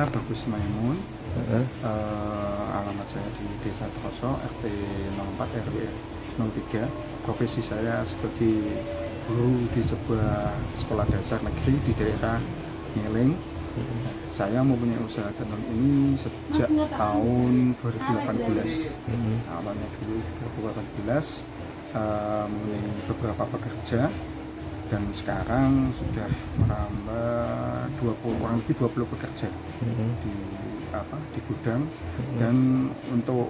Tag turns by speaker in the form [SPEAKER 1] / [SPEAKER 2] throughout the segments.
[SPEAKER 1] Saya Bagus Maimun. Alamat saya di Desa Troso, RT 04 RW 03. Profesi saya sebagai guru di sebuah sekolah dasar negeri di daerah Ngeling. Saya mempunyai usaha tenun ini sejak tahun 2018. Awalnya dulu 2018, mempunyai beberapa pekerja, dan sekarang sudah merambah kurang lebih 20 pekerja di gudang. Dan untuk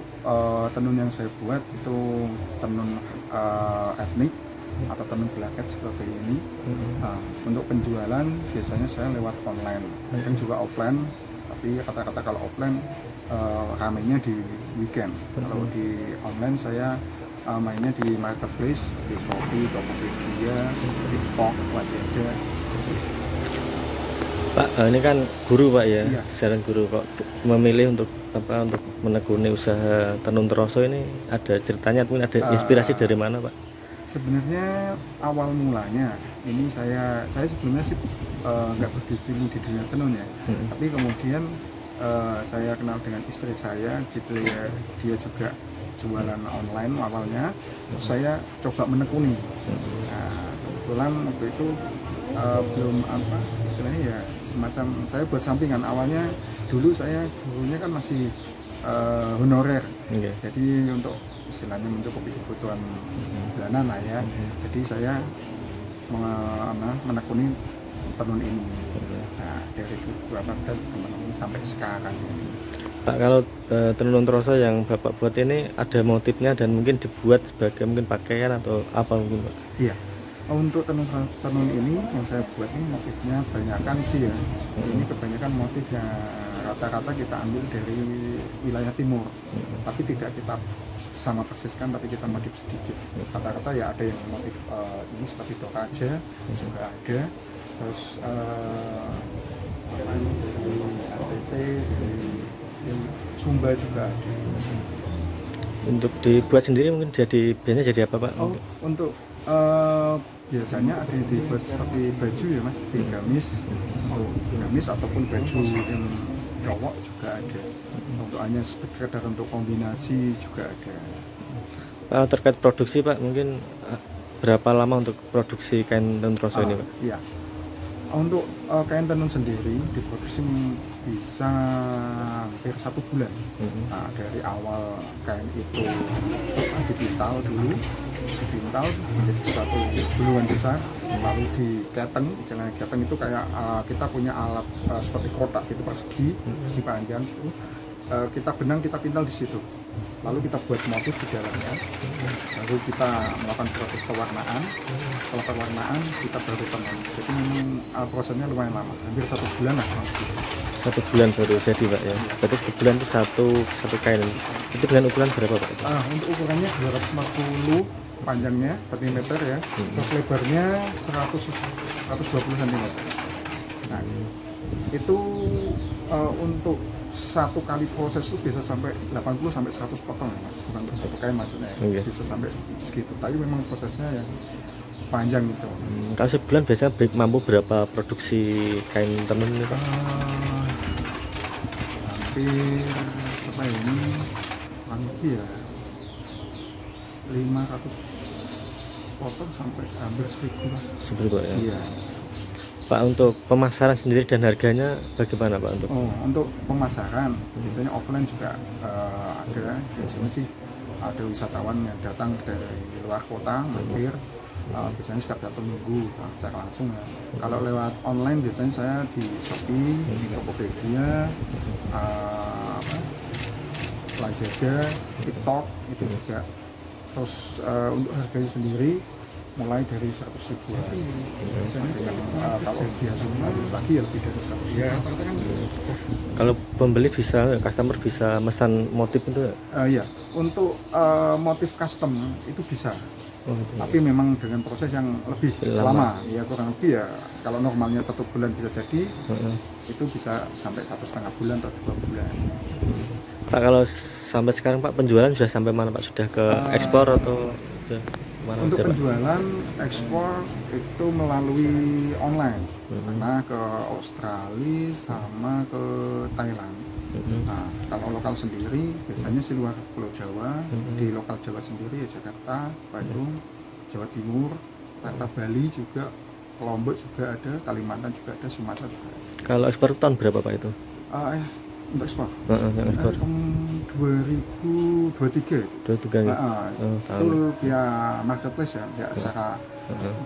[SPEAKER 1] tenun yang saya buat itu tenun etnik atau tenun belaket seperti ini. Untuk penjualan biasanya saya lewat online dan juga offline, tapi kata-kata kalau offline ramainya di weekend. Kalau di online saya mainnya di marketplace, di Shopee, Tokopedia, TikTok, Lazada.
[SPEAKER 2] Pak, ini kan guru Pak ya,
[SPEAKER 1] Iya.
[SPEAKER 2] Seorang guru kok memilih untuk untuk menekuni usaha tenun troso ini, ada ceritanya, mungkin ada inspirasi dari mana Pak?
[SPEAKER 1] Sebenarnya awal mulanya ini saya sebelumnya sih nggak berkecimpung di dunia tenun ya, tapi kemudian saya kenal dengan istri saya gitu ya, dia juga jualan online awalnya, terus saya coba menekuni. Nah, kebetulan waktu itu belum apa istilahnya ya, semacam saya buat sampingan. Awalnya dulu saya gurunya kan masih honorer, jadi untuk istilahnya mencukupi kebutuhan bulanan lah ya. Jadi saya menekuni tenun ini. Nah, dari 2018 menekuni sampai sekarang.
[SPEAKER 2] Pak, kalau tenun troso yang Bapak buat ini ada motifnya dan mungkin dibuat sebagai mungkin pakaian atau apa mungkin Pak?
[SPEAKER 1] Iya. Untuk tenun ini yang saya buat ini motifnya banyakkan sih ya. Ini kebanyakan motifnya rata-rata kita ambil dari wilayah timur, tapi tidak kita sama persiskan, tapi kita modif sedikit. Rata-rata ya ada yang motif ini seperti Toraja juga ada, terus dari ATT, dari Sumba juga ada.
[SPEAKER 2] Untuk dibuat sendiri mungkin biasanya jadi apa Pak?
[SPEAKER 1] Untuk biasanya ada yang dibuat seperti baju ya Mas, seperti gamis ataupun baju yang cowok juga ada. Untuk hanya sekedar untuk kombinasi juga ada.
[SPEAKER 2] Terkait produksi Pak, mungkin berapa lama untuk produksi kain tenun troso ini Pak?
[SPEAKER 1] Iya. Untuk kain tenun sendiri diproduksi bisa hampir 1 bulan. Nah, dari awal kain itu dipintal dulu, menjadi satu gulungan besar, lalu diketeng. Istilahnya keteng itu kayak kita punya alat seperti kotak gitu persegi panjang itu, kita benang, kita pintal di situ, lalu kita buat motif di dalamnya, lalu kita melakukan proses pewarnaan. Setelah pewarnaan kita baru tenun. Jadi memang prosesnya lumayan lama, hampir 1 bulan lah.
[SPEAKER 2] 1 bulan baru jadi Pak ya. Berarti sebulan itu satu kain. Itu dengan ukuran berapa Pak?
[SPEAKER 1] Untuk ukurannya 250 panjangnya cm ya, terus lebarnya 120 cm. Nah, itu untuk satu kali proses itu bisa sampai 80 sampai 100 potong ya Mas, bukan untuk satu kain maksudnya ya. Bisa sampai segitu, tapi memang prosesnya ya panjang itu.
[SPEAKER 2] Kalau sebulan biasanya mampu berapa produksi kain tenun ini Pak?
[SPEAKER 1] Hampir apa ya, ini lebih ya 500 potong sampai hampir 1000 lah.
[SPEAKER 2] 1000 Pak ya?
[SPEAKER 1] Iya.
[SPEAKER 2] Pak, untuk pemasaran sendiri dan harganya bagaimana Pak?
[SPEAKER 1] Untuk pemasaran biasanya offline juga ada. Biasanya sih ada wisatawan yang datang dari luar kota mampir, biasanya setiap 1 minggu secara langsung ya. Kalau lewat online biasanya saya di Shopee, di Tokopedia, Lazada, TikTok itu juga. Terus untuk harganya sendiri mulai dari 100.000 kalau biasanya lagi ya lebih dari 100.000.
[SPEAKER 2] Kalau pembeli bisa, customer bisa mesan motif itu?
[SPEAKER 1] Ya, untuk motif custom itu bisa, tapi memang dengan proses yang lebih lama ya, kurang lebih ya kalau normalnya 1 bulan bisa jadi, itu bisa sampai 1,5 bulan atau 2 bulan.
[SPEAKER 2] Pak, kalau sampai sekarang Pak penjualan sudah sampai mana Pak? Sudah ke ekspor atau sudah mana?
[SPEAKER 1] Untuk penjualan ekspor itu melalui online, karena ke Australia sama ke Thailand. Nah, kalau lokal sendiri biasanya sih luar Pulau Jawa, di lokal Jawa sendiri ya Jakarta, Bandung, Jawa Timur, Jakarta, Bali juga, Lombok juga ada, Kalimantan juga ada, Sumatera juga ada.
[SPEAKER 2] Kalau ekspor tahun berapa Pak itu?
[SPEAKER 1] Untuk ekspor?
[SPEAKER 2] Yang ekspor
[SPEAKER 1] 2023 itu.
[SPEAKER 2] 23 ya?
[SPEAKER 1] Itu via marketplace ya, nggak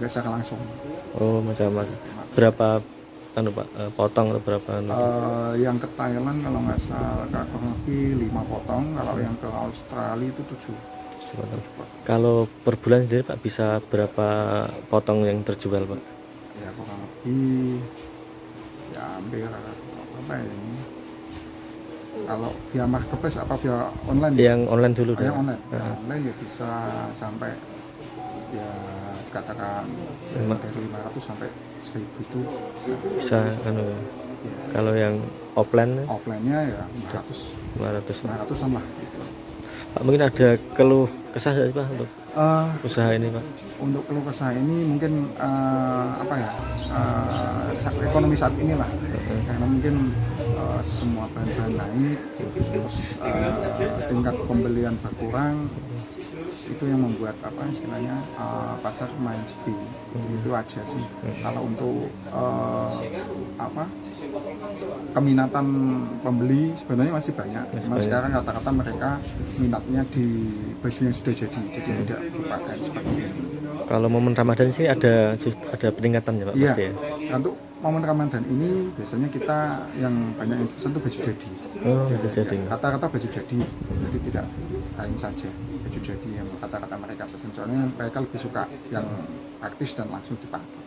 [SPEAKER 1] secara langsung.
[SPEAKER 2] Oh, macam berapa anu Pak, potong atau berapa anu?
[SPEAKER 1] Yang ke Thailand kalau nggak salah kurang lebih 5 potong, kalau yang ke Australia itu 7.
[SPEAKER 2] Kalau per bulan sendiri Pak bisa berapa potong yang terjual Pak?
[SPEAKER 1] Ya kurang lebih ya hampir apa ya ini, kalau via marketplace apa via online?
[SPEAKER 2] Yang online dulu
[SPEAKER 1] yang online. Online ya bisa sampai ya katakan dari 500 sampai 1000 itu bisa
[SPEAKER 2] anu.
[SPEAKER 1] Ya.
[SPEAKER 2] Kalau yang
[SPEAKER 1] offline-nya ya 500-an lah gitu.
[SPEAKER 2] Pak, mungkin ada keluh kesah dari Pak untuk usaha ini Pak?
[SPEAKER 1] Untuk keluh kesah ini mungkin apa ya, ekonomi saat inilah, karena mungkin semua bahan-bahan naik, terus tingkat pembelian berkurang, itu yang membuat apa istilahnya pasar main sepi. Itu aja sih. Kalau untuk apa keminatan pembeli sebenarnya masih banyak. Cuma sekarang rata-rata mereka minatnya di baju yang sudah jadi tidak dipakai seperti ini.
[SPEAKER 2] Kalau momen Ramadan sih ada peningkatan ya Pak?
[SPEAKER 1] Iya.
[SPEAKER 2] Pasti ya?
[SPEAKER 1] Untuk momen Ramadan ini biasanya kita yang banyak yang pesan itu baju jadi.
[SPEAKER 2] Baju jadi.
[SPEAKER 1] Rata-rata baju jadi, jadi tidak kain saja, baju jadi yang kata-kata mereka pesan. Soalnya mereka lebih suka yang praktis dan langsung dipakai.